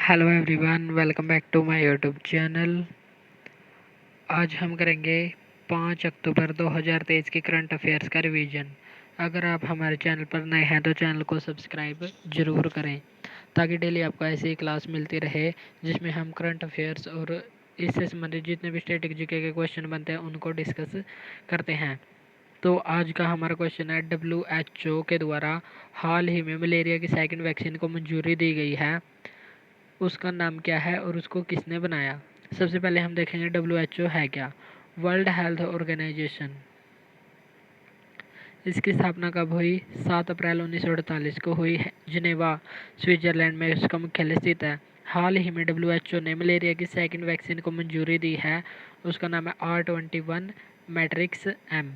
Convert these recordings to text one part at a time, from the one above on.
Hello everyone, welcome back to my YouTube channel. आज हम करेंगे 5 अक्टूबर 2023 की करंट अफेयर्स का रिवीजन। अगर आप हमारे चैनल पर नए हैं तो चैनल को सब्सक्राइब ज़रूर करें ताकि डेली आपको ऐसी क्लास मिलती रहे जिसमें हम करंट अफेयर्स और इससे संबंधित जितने भी स्टैटिक जीके के क्वेश्चन बनते हैं उनको डिस्कस करते हैं। तो आज का हमारा क्वेश्चन है, WHO के द्वारा हाल ही में मलेरिया की सेकेंड वैक्सीन को मंजूरी दी गई है, उसका नाम क्या है और उसको किसने बनाया। सबसे पहले हम देखेंगे WHO है क्या। World Health Organization. इसकी स्थापना कब हुई? 7 अप्रैल 1948 को हुई है। जिनेवा स्विट्जरलैंड में इसका मुख्यालय स्थित है। हाल ही में WHO ने मलेरिया की सेकेंड वैक्सीन को मंजूरी दी है, उसका नाम है R21 मैट्रिक्स एम।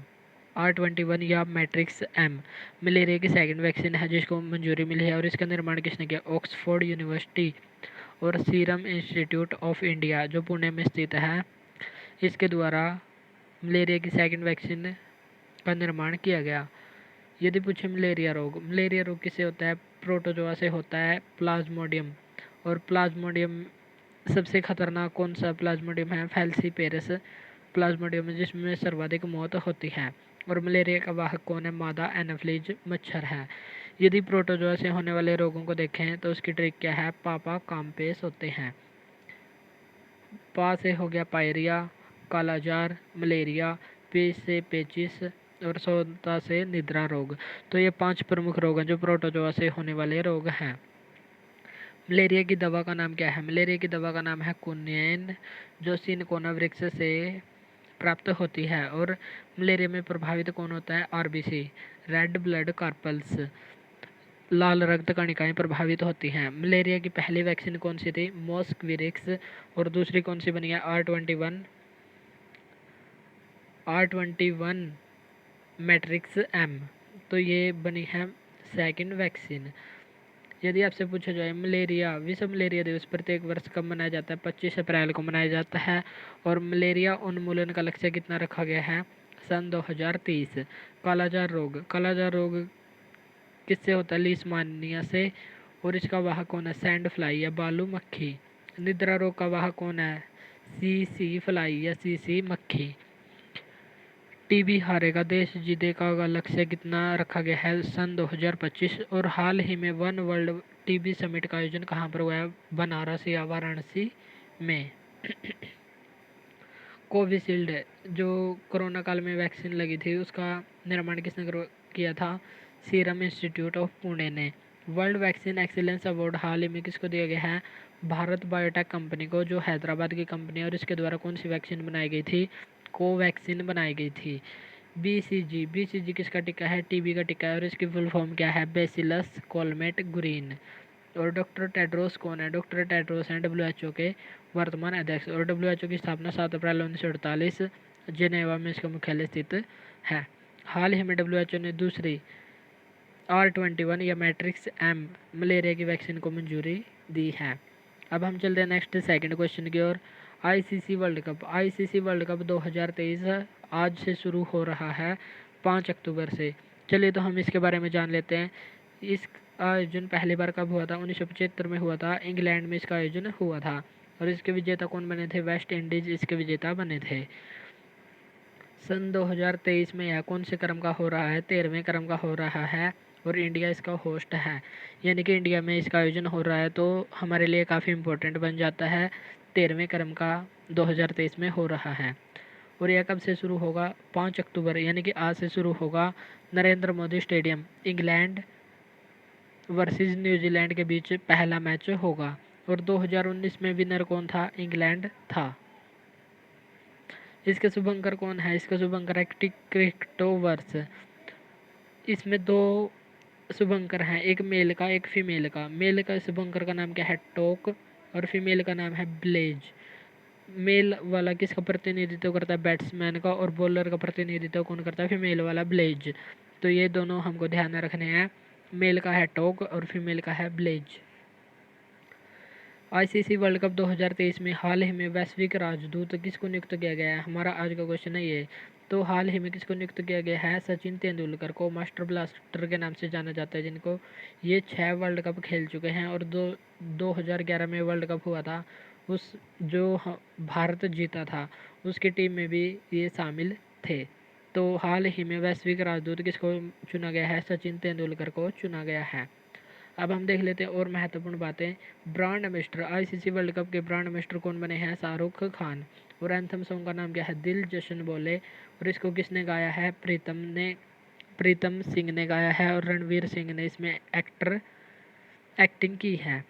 R21 या मैट्रिक्स एम मलेरिया की सेकेंड वैक्सीन है जिसको मंजूरी मिली है और इसका निर्माण किसने किया? ऑक्सफोर्ड यूनिवर्सिटी और सीरम इंस्टीट्यूट ऑफ इंडिया जो पुणे में स्थित है, इसके द्वारा मलेरिया की सेकेंड वैक्सीन का निर्माण किया गया। यदि पूछे मलेरिया रोग किससे होता है? प्रोटोजोआ से होता है, प्लाज्मोडियम। और प्लाज्मोडियम सबसे खतरनाक कौन सा प्लाज्मोडियम है? फैल्सीपेरस प्लाज्मोडियम, जिसमें सर्वाधिक मौत होती है। और मलेरिया का वाहक कौन है? मादा एनाफ्लीज मच्छर है। यदि प्रोटोजोआ से होने वाले रोगों को देखें तो उसकी ट्रिक क्या है? पापा काम्पेस होते हैं। पा से हो गया पायरिया, कालाजार, मलेरिया। पे से पेचिस और सोता से निद्रा रोग। तो ये 5 प्रमुख रोग हैं जो प्रोटोजोआ से होने वाले रोग हैं। मलेरिया की दवा का नाम क्या है? मलेरिया की दवा का नाम है क्विनैन, जो सिनकोना वृक्ष से प्राप्त होती है। और मलेरिया में प्रभावित कौन होता है? आरबीसी, रेड ब्लड कार्पल्स, लाल रक्त कणिकाएं प्रभावित होती हैं। मलेरिया की पहली वैक्सीन कौन सी थी? मॉस्क्विरिक्स। और दूसरी कौन सी बनी है? R21 matrix M. तो ये बनी है सेकंड वैक्सीन। यदि आपसे पूछा जाए विश्व मलेरिया दिवस प्रत्येक वर्ष कब मनाया जाता है? 25 अप्रैल को मनाया जाता है। और मलेरिया उन्मूलन का लक्ष्य कितना रखा गया है? सन 2030। कालाजार रोग किससे होता है? लीशमानिया से। और इसका वाहक कौन है? सैंड फ्लाई या बालू मक्खी। निद्रा रोग का वाहक कौन है? सीसी फ्लाई या सीसी मक्खी। टीबी हारेगा देश जीतेगा का लक्ष्य कितना रखा गया है? सन 2025। और हाल ही में वन वर्ल्ड टीबी समिट का आयोजन कहाँ पर हुआ है? बनारस या वाराणसी में। कोविशील्ड जो कोरोना काल में वैक्सीन लगी थी, उसका निर्माण किसने किया था? सीरम इंस्टीट्यूट ऑफ पुणे ने। वर्ल्ड वैक्सीन एक्सीलेंस अवार्ड हाल ही में किसको दिया गया है? भारत बायोटेक कंपनी को, जो हैदराबाद की कंपनी है। और इसके द्वारा कौन सी वैक्सीन बनाई गई थी? कोवैक्सीन बनाई गई थी। बीसीजी किसका टीका है? टीबी का टीका है। और इसकी फुल फॉर्म क्या है? Bacillus Calmette Guerin. और डॉक्टर टेड्रोस कौन है? डॉक्टर टेड्रोस हैं WHO के वर्तमान अध्यक्ष। और WHO की स्थापना 7 अप्रैल 1948 जिनेवा में इसका मुख्यालय स्थित है। हाल ही में WHO ने दूसरी R21 या मैट्रिक्स एम मलेरिया की वैक्सीन को मंजूरी दी है। अब हम चलते हैं नेक्स्ट सेकंड क्वेश्चन की ओर। आईसीसी वर्ल्ड कप 2023 आज से शुरू हो रहा है, 5 अक्टूबर से। चलिए तो हम इसके बारे में जान लेते हैं। इस आयोजन पहली बार कब हुआ था? 1975 में हुआ था। इंग्लैंड में इसका आयोजन हुआ था। और इसके विजेता कौन बने थे? वेस्ट इंडीज इसके विजेता बने थे। सन 2023 में यह कौन से क्रम का हो रहा है? 13वें क्रम का हो रहा है। और इंडिया इसका होस्ट है, यानी कि इंडिया में इसका आयोजन हो रहा है, तो हमारे लिए काफ़ी इम्पोर्टेंट बन जाता है। 13वें क्रम का 2023 में हो रहा है। और यह कब से शुरू होगा? 5 अक्टूबर, यानी कि आज से शुरू होगा। Narendra Modi stadium, England versus New Zealand के बीच पहला मैच होगा। और 2019 में विनर कौन था? इंग्लैंड था। इसके शुभंकर कौन है? इसका शुभंकर है क्रिस्टोवर्स। इसमें 2 शुभंकर हैं, एक मेल का एक फीमेल का। मेल का शुभंकर का नाम क्या है? टोक। और फीमेल का नाम है ब्लेज। मेल वाला किसका प्रतिनिधित्व करता है? बैट्समैन का। और बॉलर का प्रतिनिधित्व कौन करता है? फीमेल वाला ब्लेज। तो ये दोनों हमको ध्यान में रखने हैं। मेल का है टोक और फीमेल का है ब्लेज। आईसीसी वर्ल्ड कप 2023 में हाल ही में वैश्विक राजदूत किसको नियुक्त किया गया है? हमारा आज का क्वेश्चन है ये। तो हाल ही में किसको नियुक्त किया गया है? सचिन तेंदुलकर को, मास्टर ब्लास्टर के नाम से जाना जाता है जिनको। ये 6 वर्ल्ड कप खेल चुके हैं और 2011 में वर्ल्ड कप हुआ था, उस जो भारत जीता था उसकी टीम में भी ये शामिल थे। तो हाल ही में वैश्विक राजदूत किसको चुना गया है? सचिन तेंदुलकर को चुना गया है। अब हम देख लेते हैं और महत्वपूर्ण बातें। Brand ambassador, ICC world cup के ब्रांड एम्बेसडर कौन बने हैं? शाहरुख खान। और एंथम सॉन्ग का नाम क्या है? दिल जश्न बोले। और इसको किसने गाया है? प्रीतम सिंह ने गाया है और रणवीर सिंह ने इसमें एक्टिंग की है।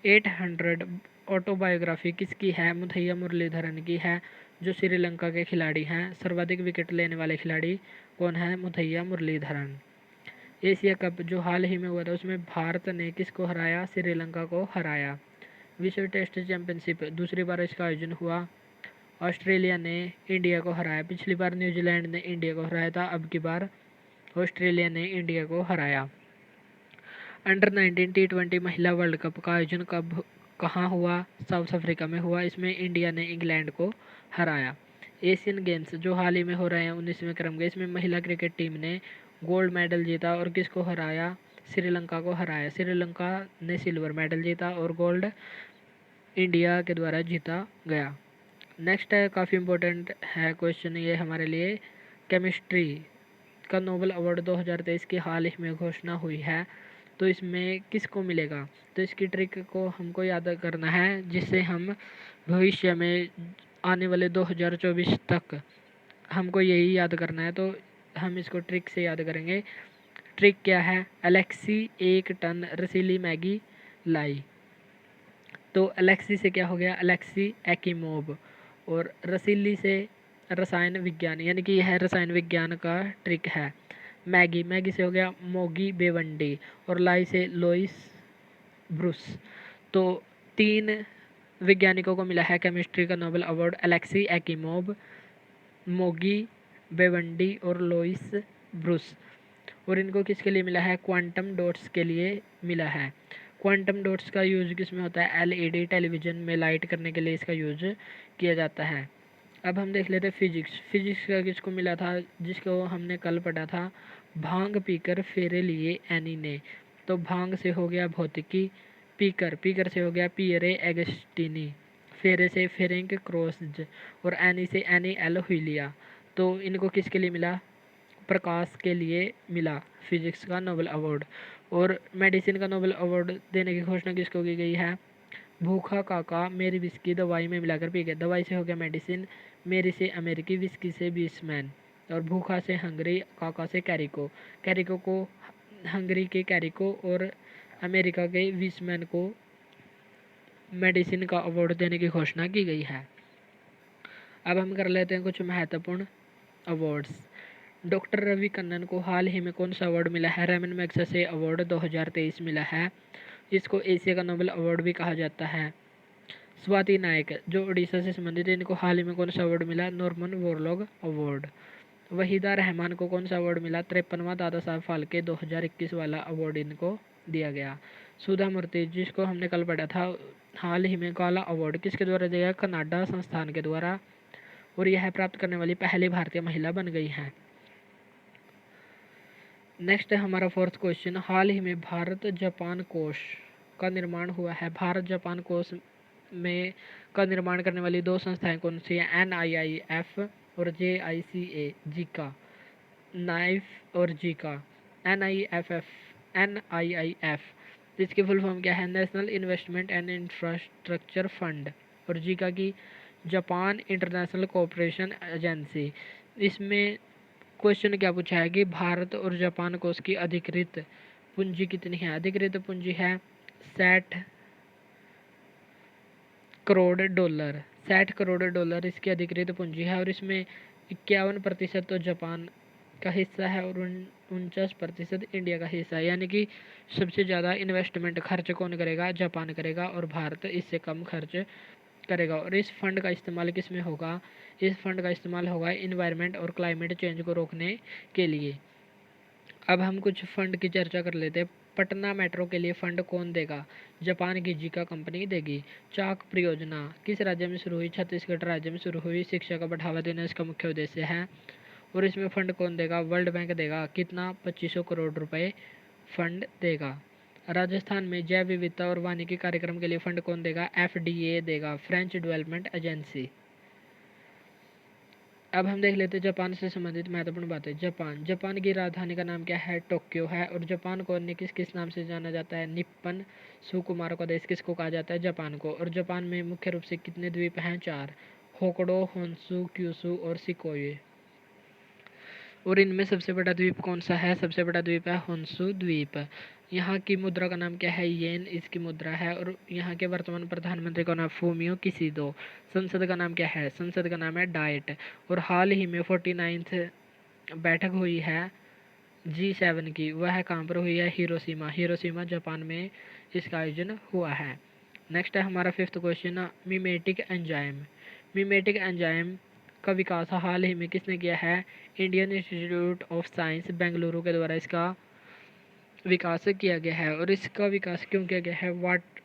800 ऑटोबायोग्राफी किसकी है? मुथैया मुरलीधरन की है, जो श्रीलंका के खिलाड़ी हैं। सर्वाधिक विकेट लेने वाले खिलाड़ी कौन है? मुथैया मुरलीधरन। एशिया कप जो हाल ही में हुआ था उसमें भारत ने किसको हराया? श्रीलंका को हराया। विश्व टेस्ट चैंपियनशिप दूसरी बार इसका आयोजन हुआ। ऑस्ट्रेलिया ने इंडिया को हराया। पिछली बार न्यूजीलैंड ने इंडिया को हराया था, अब की बार ऑस्ट्रेलिया ने इंडिया को हराया। अंडर 19 T20 महिला वर्ल्ड कप का आयोजन कब कहाँ हुआ? साउथ अफ्रीका में हुआ। इसमें इंडिया ने इंग्लैंड को हराया। एशियन गेम्स जो हाल ही में हो रहे हैं 19वें क्रम के, इसमें महिला क्रिकेट टीम ने गोल्ड मेडल जीता और किसको हराया? श्रीलंका को हराया। श्रीलंका ने सिल्वर मेडल जीता और गोल्ड इंडिया के द्वारा जीता गया। नेक्स्ट है, काफ़ी इम्पोर्टेंट है क्वेश्चन ये हमारे लिए। केमिस्ट्री का नोबेल अवार्ड 2023 की हाल ही में घोषणा हुई है, तो इसमें किसको मिलेगा? तो इसकी ट्रिक को हमको याद करना है, जिससे हम भविष्य में आने वाले 2024 तक हमको यही याद करना है। तो हम इसको ट्रिक से याद करेंगे। ट्रिक क्या है? एलेक्सी 1 टन रसीली मैगी लाई। तो एलेक्सी से क्या हो गया? एलेक्सी एकीमोब। और रसीली से रसायन विज्ञान, यानी कि यह रसायन विज्ञान का ट्रिक है। मैगी से हो गया मोगी बेवंडी। और लाई से लोइस ब्रूस। तो 3 वैज्ञानिकों को मिला है केमिस्ट्री का नोबेल अवार्ड। एलेक्सी एकीमोब, मोगी बेवंडी और लोइस ब्रूस। और इनको किसके लिए मिला है? क्वांटम डॉट्स के लिए मिला है। क्वांटम डॉट्स का यूज़ किस में होता है? एलईडी टेलीविज़न में लाइट करने के लिए इसका यूज़ किया जाता है। अब हम देख लेते हैं फिजिक्स का किसको मिला था? जिसको हमने कल पढ़ा था। भांग पीकर फेरे लिए एनी ने। तो भांग से हो गया भौतिकी। पीकर से हो गया पियरे एगस्टीनी। फेरे से फेरेंक क्रॉस्ज। और एनी से एनी एल हुइलिया। तो इनको किसके लिए मिला? प्रकाश के लिए मिला फिजिक्स का नोबेल अवार्ड। और मेडिसिन का नोबेल अवार्ड देने की घोषणा किसको की गई है? भूखा काका मेरी विस्की दवाई में मिलाकर पी गया। दवाई से हो गया मेडिसिन, मेरी से अमेरिकी, विस्की से बीसमैन। और भूखा से हंगरी, काका से कैरिको। कैरिको को हंगरी के कैरिको और अमेरिका के विस्मैन को मेडिसिन का अवार्ड देने की घोषणा की गई है। अब हम कर लेते हैं कुछ महत्वपूर्ण अवार्ड्स। डॉक्टर रवि कन्नन को हाल ही में कौन सा अवार्ड मिला है? रैमन मैग्सेसे अवार्ड 2023 मिला है। इसको एशिया का नोबेल अवार्ड भी कहा जाता है। स्वाति नायक जो उड़ीसा से संबंधित है, इनको हाल ही में कौन सा अवार्ड मिला? Norman Borlaug award. Waheeda Rehman को कौन सा अवार्ड मिला? 53वां दादा साहब फाल्के 2021 वाला अवार्ड इनको दिया गया। सुधा मूर्ति जिसको हमने कल पढ़ा था, हाल ही में काला अवार्ड किसके द्वारा दिया गया? कनाडा संस्थान के द्वारा। और यह प्राप्त करने वाली पहली भारतीय महिला बन गई हैं। नेक्स्ट है हमारा 4th क्वेश्चन। हाल ही में भारत जापान कोष का निर्माण हुआ है। भारत जापान कोष में का निर्माण करने वाली 2 संस्थाएं कौन सी हैं? NIIF और JICA, जीका। नाइफ और जीका। NIIF इसकी फुल फॉर्म क्या है? National investment and infrastructure fund. और जीका की जापान इंटरनेशनल कोऑपरेशन एजेंसी। इसमें क्वेश्चन क्या पूछा है कि भारत और जापान को उसकी अधिकृत पूंजी कितनी है? अधिकृत पूंजी है 60 करोड़ डॉलर। 60 करोड़ डॉलर इसकी अधिकृत पूंजी है। और इसमें 51% तो जापान का हिस्सा है और 49% इंडिया का हिस्सा है। यानी कि सबसे ज़्यादा इन्वेस्टमेंट खर्च कौन करेगा? जापान करेगा और भारत इससे कम खर्च करेगा। और इस फंड का इस्तेमाल किस में होगा? इस फंड का इस्तेमाल होगा इन्वायरमेंट और क्लाइमेट चेंज को रोकने के लिए। अब हम कुछ फंड की चर्चा कर लेते हैं। पटना मेट्रो के लिए फंड कौन देगा? जापान की जीका कंपनी देगी। चाक परियोजना किस राज्य में शुरू हुई? छत्तीसगढ़ राज्य में शुरू हुई। शिक्षा का बढ़ावा देना इसका मुख्य उद्देश्य है। और इसमें फंड कौन देगा? वर्ल्ड बैंक देगा। कितना? 2500 करोड़ रुपए फंड देगा। राजस्थान में जैव विविधता और वानिकी कार्यक्रम के लिए फंड कौन देगा? FDA देगा, फ्रेंच डेवलपमेंट एजेंसी। अब हम देख लेते हैं जापान से संबंधित महत्वपूर्ण बातें। जापान की राजधानी का नाम क्या है? टोक्यो है। और जापान को अन्य किस किस नाम से जाना जाता है? निप्पन। सुकुमार का देश किसको कहा जाता है? जापान को। और जापान में मुख्य रूप से कितने द्वीप हैं? 4। होकडो, होन्शु, क्यूशु और शिकोये। और इनमें सबसे बड़ा द्वीप कौन सा है? सबसे बड़ा द्वीप है होन्शु द्वीप। यहाँ की मुद्रा का नाम क्या है? येन इसकी मुद्रा है। और यहाँ के वर्तमान प्रधानमंत्री का नाम फूमियो किशिदो। संसद का नाम क्या है? संसद का नाम है डाइट। और हाल ही में 49th बैठक हुई है G7 की, वह कहाँ पर हुई है? हिरोशिमा। हिरोशिमा जापान में इसका आयोजन हुआ है। नेक्स्ट है हमारा 5th question, mimetic enzyme. Mimetic enzyme का विकास हाल ही में किसने किया है? Indian institute of science Bengaluru के द्वारा इसका विकास किया गया है। और इसका विकास क्यों किया गया है?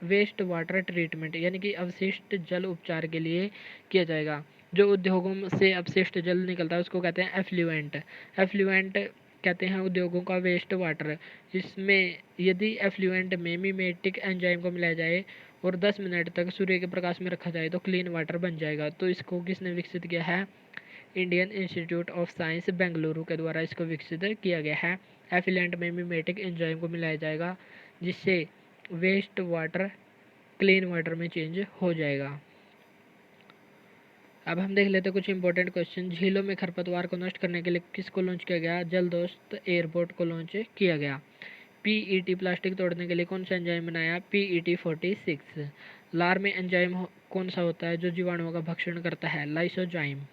वेस्ट वाटर ट्रीटमेंट यानी कि अवशिष्ट जल उपचार के लिए किया जाएगा। जो उद्योगों से अपशिष्ट जल निकलता है उसको कहते हैं एफ्लुएंट। एफ्लुएंट कहते हैं उद्योगों का वेस्ट वाटर। इसमें यदि एफ्लुएंट में मिमेटिक एंजाइम को मिलाया जाए और 10 मिनट तक सूर्य के प्रकाश में रखा जाए तो क्लीन वाटर बन जाएगा। तो इसको किसने विकसित किया है? Indian institute of science Bengaluru के द्वारा इसको विकसित किया गया है। एफ्लुएंट में मिमेटिक एंजाइम को मिलाया जाएगा जिससे वेस्ट वाटर क्लीन वाटर में चेंज हो जाएगा। अब हम देख लेते हैं कुछ इंपॉर्टेंट क्वेश्चन। झीलों में खरपतवार को नष्ट करने के लिए किसको लॉन्च किया गया? जलदोस्त एयरपोर्ट को लॉन्च किया गया। PET प्लास्टिक तोड़ने के लिए कौन सा एंजाइम बनाया? PET46। लार में एंजाइम कौन सा होता है जो जीवाणुओं का भक्षण करता है? लाइसोजाइम।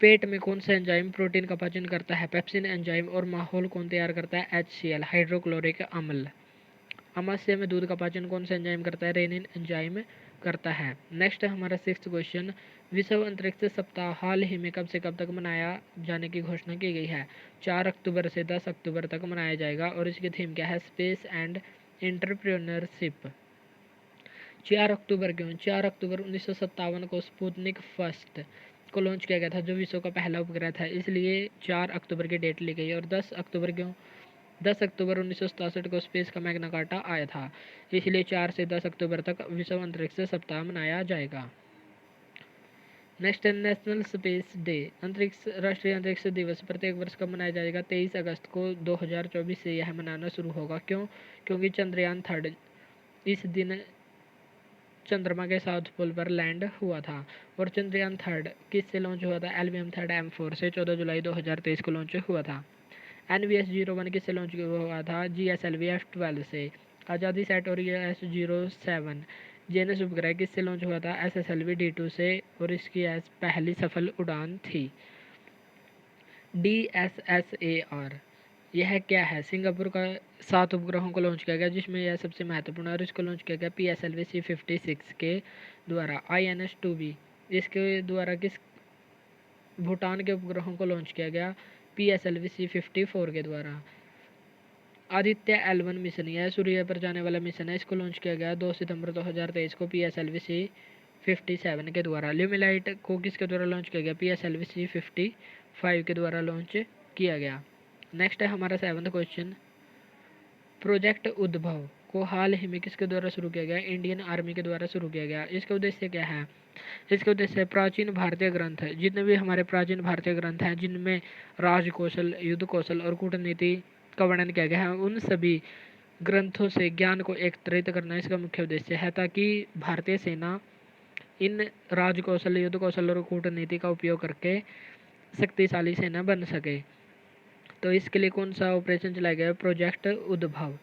पेट में कौन सा एंजाइम प्रोटीन का पाचन करता है? Pepsin enzyme. और माहौल कौन तैयार करता है? HCl हाइड्रोक्लोरिक अम्ल। अमाशय में दूध का पाचन कौन सा एंजाइम करता है? रेनिन एंजाइम करता है। नेक्स्ट है हमारा 6th क्वेश्चन, विश्व अंतरिक्ष सप्ताह हाल ही में कब से कब तक मनाया जाने की घोषणा की गई है? 4 अक्टूबर से 10 अक्टूबर तक मनाया जाएगा। और इसकी थीम क्या है? Space and entrepreneurship. 4 अक्टूबर क्यों? 4 अक्टूबर 1957 को स्पुतनिक फर्स्ट को लॉन्च किया गया था जो विश्व का पहला उपग्रह था, इसलिए 4 अक्टूबर की डेट ली गई। और 10 अक्टूबर क्यों? 10 अक्टूबर 1967 को स्पेस का मैग्ना कार्टा आया था, इसलिए 4 से 10 अक्टूबर तक विश्व अंतरिक्ष सप्ताह मनाया जाएगा। नेक्स्ट है नेशनल स्पेस डे। राष्ट्रीय अंतरिक्ष दिवस प्रत्येक वर्ष कब मनाया जाएगा? 23 अगस्त को 2024 से यह मनाना शुरू होगा। क्यों? क्योंकि चंद्रयान 3 इस दिन चंद्रमा के साउथ पोल पर लैंड हुआ था। और चंद्रयान 3 किससे लॉन्च हुआ था? LVM-3 M4 से 14 जुलाई 2023 को लॉन्च हुआ था। NVS-01 किससे लॉन्च हुआ था? GSLV F12 से। आज़ादी सैट और ES-07 जेनस उपग्रह किससे लॉन्च हुआ था? SSLV D2 से। और इसकी पहली सफल उड़ान थी। DSSAR यह क्या है? सिंगापुर का 7 उपग्रहों को लॉन्च किया गया जिसमें यह सबसे महत्वपूर्ण है। और इसको लॉन्च किया गया PSLV C56 के द्वारा। INS-2B इसके द्वारा किस भूटान के उपग्रहों को लॉन्च किया गया? PSLV C54 के द्वारा। आदित्य L1 मिशन यह सूर्य पर जाने वाला मिशन है, इसको लॉन्च किया गया 2 सितंबर 2023 को PSLV C57 के द्वारा। ल्यूमिलाइट को किसके द्वारा लॉन्च किया गया? PSLV C55 के द्वारा लॉन्च किया गया। नेक्स्ट है हमारा 7th क्वेश्चन, प्रोजेक्ट उद्भव को हाल ही में किसके द्वारा शुरू किया गया? इंडियन आर्मी के द्वारा शुरू किया गया। इसका उद्देश्य क्या है? इसका उद्देश्य प्राचीन भारतीय ग्रंथ, जितने भी हमारे प्राचीन भारतीय ग्रंथ हैं जिनमें राज कौशल, युद्ध कौशल और कूटनीति का वर्णन किया गया है, उन सभी ग्रंथों से ज्ञान को एकत्रित करना इसका मुख्य उद्देश्य है, ताकि भारतीय सेना इन राज कौशल, युद्ध कौशल और कूटनीति का उपयोग करके शक्तिशाली सेना बन सके। तो इसके लिए कौन सा ऑपरेशन चलाया गया? प्रोजेक्ट उद्भव।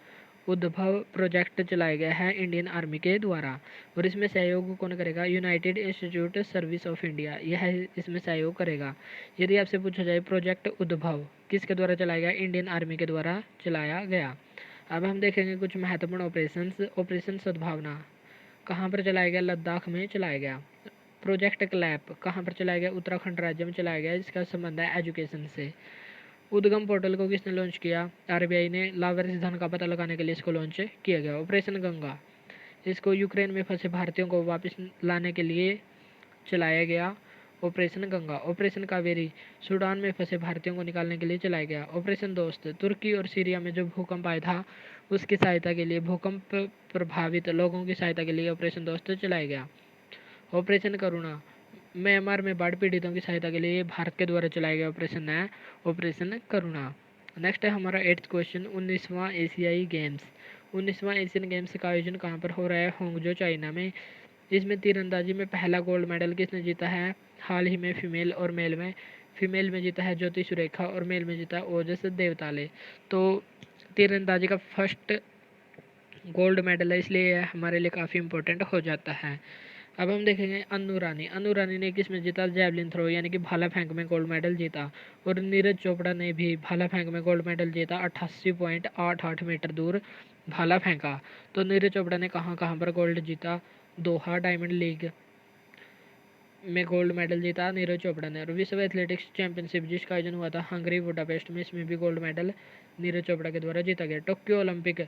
उद्भव प्रोजेक्ट चलाया गया है इंडियन आर्मी के द्वारा। और इसमें सहयोग कौन करेगा? United institute service of India यह इसमें सहयोग करेगा। यदि आपसे पूछा जाए प्रोजेक्ट उद्भव किसके द्वारा चलाया गया? इंडियन आर्मी के द्वारा चलाया गया। अब हम देखेंगे कुछ महत्वपूर्ण ऑपरेशंस। ऑपरेशन सद्भावना कहाँ पर चलाया गया? लद्दाख में चलाया गया। प्रोजेक्ट क्लैप कहाँ पर चलाया गया? उत्तराखंड राज्य में चलाया गया। इसका संबंध है एजुकेशन से। उद्गम पोर्टल को किसने लॉन्च किया? आरबीआई ने। लावारिस धन का पता लगाने के लिए इसको लॉन्च किया गया। ऑपरेशन गंगा, इसको यूक्रेन में फंसे भारतीयों को वापस लाने के लिए चलाया गया। Operation Ganga. Operation Kaveri, Sudan में फंसे भारतीयों को निकालने के लिए चलाया गया। ऑपरेशन दोस्त, तुर्की और सीरिया में जो भूकंप आया था उसकी सहायता के लिए, भूकंप प्रभावित लोगों की सहायता के लिए ऑपरेशन दोस्त चलाया गया। ऑपरेशन करुणा, म्यांमार में बाढ़ पीड़ितों की सहायता के लिए भारत के द्वारा चलाया गया ऑपरेशन है ऑपरेशन करुणा। नेक्स्ट है हमारा 8th क्वेश्चन, 19वां एशियाई गेम्स। 19वां एशियन गेम्स का आयोजन कहाँ पर हो रहा है? होंगजो, चाइना में। इसमें तीरंदाजी में पहला गोल्ड मेडल किसने जीता है? हाल ही में फीमेल और मेल में। फीमेल में जीता है ज्योति सुरेखा और मेल में जीता है ओजस देवताले। तो तीरंदाजी का फर्स्ट गोल्ड मेडल है, इसलिए यह हमारे लिए काफ़ी इंपॉर्टेंट हो जाता है। अब हम देखेंगे अन्नू रानी। अन्नू रानी ने किस में जीता? जैवलिन थ्रो यानी कि भाला फेंक में गोल्ड मेडल जीता। और नीरज चोपड़ा ने भी भाला फेंक में गोल्ड मेडल जीता। 88.88 मीटर दूर भाला फेंका। तो नीरज चोपड़ा ने कहाँ कहाँ पर गोल्ड जीता? दोहा डायमंड लीग में गोल्ड मेडल जीता नीरज चोपड़ा ने। और विश्व एथलेटिक्स चैंपियनशिप जिसका आयोजन हुआ था हंगरी बुडापेस्ट में, इसमें भी गोल्ड मेडल नीरज चोपड़ा के द्वारा जीता गया। टोक्यो ओलंपिक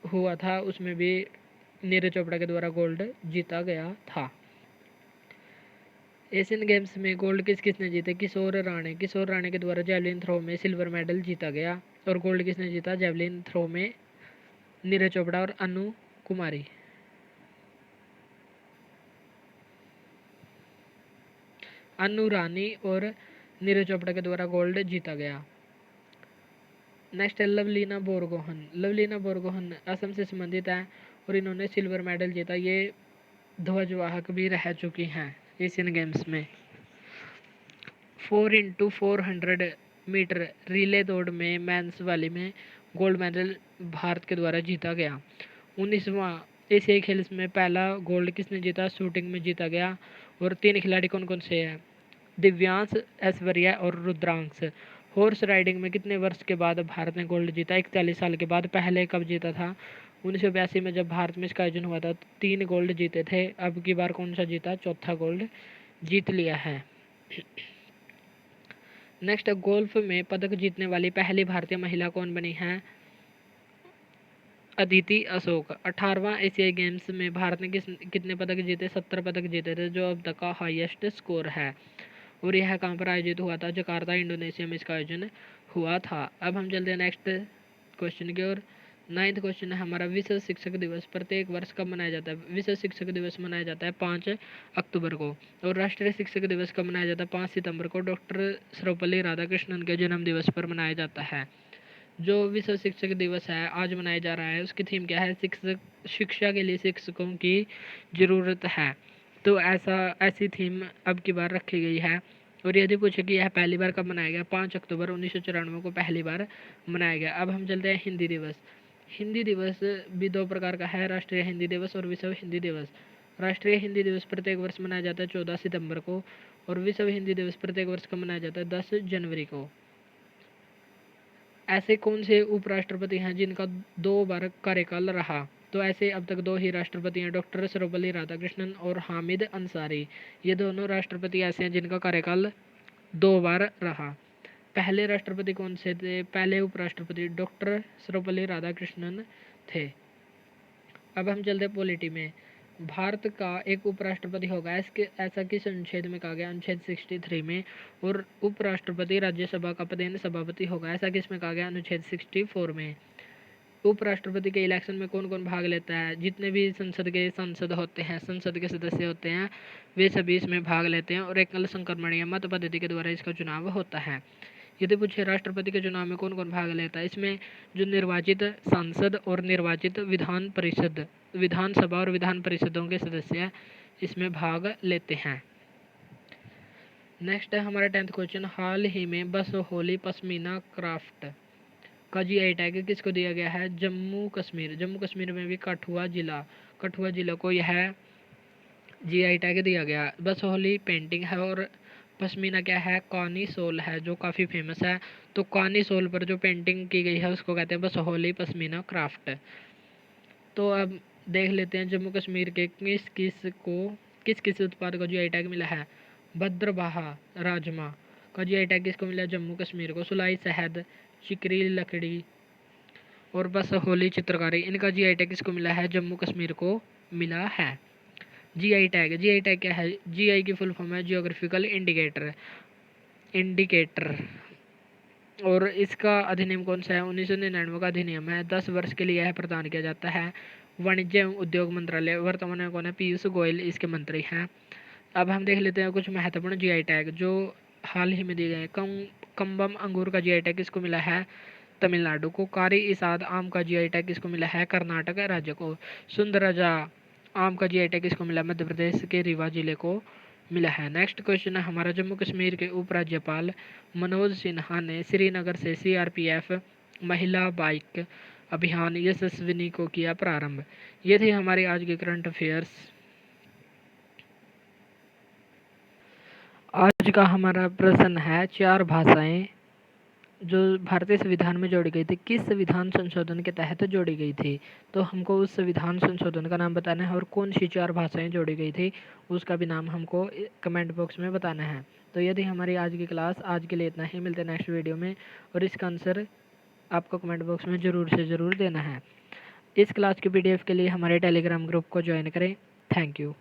हुआ था, उसमें भी नीरज चोपड़ा के द्वारा गोल्ड जीता गया था। एशियन गेम्स में गोल्ड किस किसने जीते? किशोर राणे। किशोर राणे के द्वारा जैवलिन थ्रो में सिल्वर मेडल जीता गया। और गोल्ड किसने जीता? जैवलिन थ्रो में नीरज चोपड़ा और अनु कुमारी। अनु रानी और नीरज चोपड़ा के द्वारा गोल्ड जीता गया। नेक्स्ट है लवलीना बोरगोहन। लवलीना बोरगोहन असम से संबंधित है और इन्होंने सिल्वर मेडल जीता। ये ध्वजवाहक भी रह चुकी हैं एशियन गेम्स में। 4x400 मीटर रिले दौड़ में मेंस वाली में गोल्ड मेडल भारत के द्वारा जीता गया। 19वां एशियाई खेल में पहला गोल्ड किसने जीता? शूटिंग में जीता गया। और 3 खिलाड़ी कौन कौन से हैं? दिव्यांश, ऐश्वर्या और रुद्रांश। हॉर्स राइडिंग में कितने वर्ष के बाद भारत ने गोल्ड जीता? 41 साल के बाद। पहले कब जीता था? 1982 में, जब भारत में इसका आयोजन हुआ था। 3 गोल्ड जीते थे। अब की बार कौन सा जीता? चौथा गोल्ड जीत लिया है। नेक्स्ट, गोल्फ में पदक जीतने वाली पहली भारतीय महिला कौन बनी है? अदिति अशोक। 18वां एशियाई गेम्स में भारत ने कितने पदक जीते? 17 पदक जीते थे, जो अब तक का हाईएस्ट स्कोर है। और यह कहाँ पर आयोजित हुआ था? जकार्ता, इंडोनेशिया में इसका आयोजन हुआ था। अब हम चलते हैं नेक्स्ट क्वेश्चन की ओर। 9th क्वेश्चन है हमारा, विश्व शिक्षक दिवस प्रत्येक वर्ष कब मनाया जाता है? विश्व शिक्षक दिवस मनाया जाता है 5 अक्टूबर को। और राष्ट्रीय शिक्षक दिवस कब मनाया जाता है? 5 सितंबर को डॉक्टर सर्वपल्ली राधाकृष्णन के जन्म दिवस पर मनाया जाता है। जो विश्व शिक्षक दिवस है आज मनाया जा रहा है, उसकी थीम क्या है? शिक्षा के लिए शिक्षकों की ज़रूरत है। तो ऐसी थीम अब की बार रखी गई है। और यदि पूछे कि यह पहली बार कब मनाया गया? 5 अक्टूबर 1994 को पहली बार मनाया गया। अब हम चलते हैं हिंदी दिवस। हिंदी दिवस भी 2 प्रकार का है, राष्ट्रीय हिंदी दिवस और विश्व हिंदी दिवस। राष्ट्रीय हिंदी दिवस प्रत्येक वर्ष मनाया जाता है 14 सितंबर को। और विश्व हिंदी दिवस प्रत्येक वर्ष कब मनाया जाता है? 10 जनवरी को। ऐसे कौन से उपराष्ट्रपति हैं जिनका 2 बार कार्यकाल रहा? तो ऐसे अब तक 2 ही राष्ट्रपति हैं, डॉक्टर सर्वपल्ली राधाकृष्णन और हामिद अंसारी। ये दोनों राष्ट्रपति ऐसे हैं जिनका कार्यकाल 2 बार रहा। पहले राष्ट्रपति कौन से थे? पहले उपराष्ट्रपति डॉक्टर सर्वपल्ली राधाकृष्णन थे। अब हम चलते पॉलिटी में। भारत का एक उपराष्ट्रपति होगा, इसके ऐसा किस अनुच्छेद में कहा गया? अनुच्छेद 63 में। और उपराष्ट्रपति राज्यसभा का पदेन सभापति होगा, ऐसा किस में कहा गया? अनुच्छेद 64 में। उपराष्ट्रपति के इलेक्शन में कौन कौन भाग लेता है? जितने भी संसद के सांसद होते हैं, संसद के सदस्य होते हैं, वे सभी इसमें भाग लेते हैं। और एकल संक्रमणीय मत पद्धति के द्वारा इसका चुनाव होता है। यदि पूछे राष्ट्रपति के चुनाव में कौन कौन भाग लेता है, इसमें जो निर्वाचित सांसद और निर्वाचित विधानसभा और विधान परिषदों के सदस्य इसमें भाग लेते हैं। नेक्स्ट है हमारा 10th क्वेश्चन, हाल ही में बसोहली पश्मीना क्राफ्ट का जीआई टैग किसको दिया गया है? जम्मू कश्मीर। जम्मू कश्मीर में भी कठुआ जिला को यह जीआई टैग दिया गया। बसोहली पेंटिंग है और पश्मीना क्या है? कानी सोल है, जो काफ़ी फेमस है। तो कानी सोल पर जो पेंटिंग की गई है उसको कहते हैं बसोहली पश्मीना क्राफ्ट। तो अब देख लेते हैं जम्मू कश्मीर के किस किस उत्पाद को जीआई टैग मिला है। भद्रवाहा राजमा, का जीआई टैग किसको मिला? जम्मू कश्मीर को। सुलाई, शहद, चिकरी लकड़ी और बस होली चित्रकारी, इनका जीआई टैग किसको मिला है? जम्मू कश्मीर को मिला है। जीआई टैग क्या है? जीआई की फुल फॉर्म है जियोग्राफिकल इंडिकेटर। और इसका अधिनियम कौन सा है? 1999 का अधिनियम है। 10 वर्ष के लिए यह प्रदान किया जाता है। वाणिज्य एवं उद्योग मंत्रालय, वर्तमान में कौन है? पीयूष गोयल इसके मंत्री हैं। अब हम देख लेते हैं कुछ महत्वपूर्ण जीआई टैग जो हाल ही में दिए गए। कम्बम अंगूर का जीआई टैग किसको मिला है? तमिलनाडु को। कारी इसाद आम का जीआई टैग किसको मिला है? कर्नाटक राज्य को। सुंदरजा आम का जीआई टैग किसको मिला? मध्य प्रदेश के रीवा जिले को मिला है। नेक्स्ट क्वेश्चन है हमारा, जम्मू कश्मीर के उपराज्यपाल मनोज सिन्हा ने श्रीनगर से सीआरपीएफ महिला बाइक अभियान यशस्विनी को किया प्रारंभ। ये थी हमारी आज की करंट अफेयर्स। आज का हमारा प्रश्न है, 4 भाषाएं जो भारतीय संविधान में जोड़ी गई थी किस संविधान संशोधन के तहत जोड़ी गई थी? तो हमको उस संविधान संशोधन का नाम बताना है और कौन सी 4 भाषाएं जोड़ी गई थी उसका भी नाम हमको कमेंट बॉक्स में बताना है। तो यदि हमारी आज की क्लास, आज के लिए इतना ही। मिलते हैं नेक्स्ट वीडियो में और इसका आंसर आपको कमेंट बॉक्स में ज़रूर से ज़रूर देना है। इस क्लास की PDF के लिए हमारे टेलीग्राम ग्रुप को ज्वाइन करें। Thank you.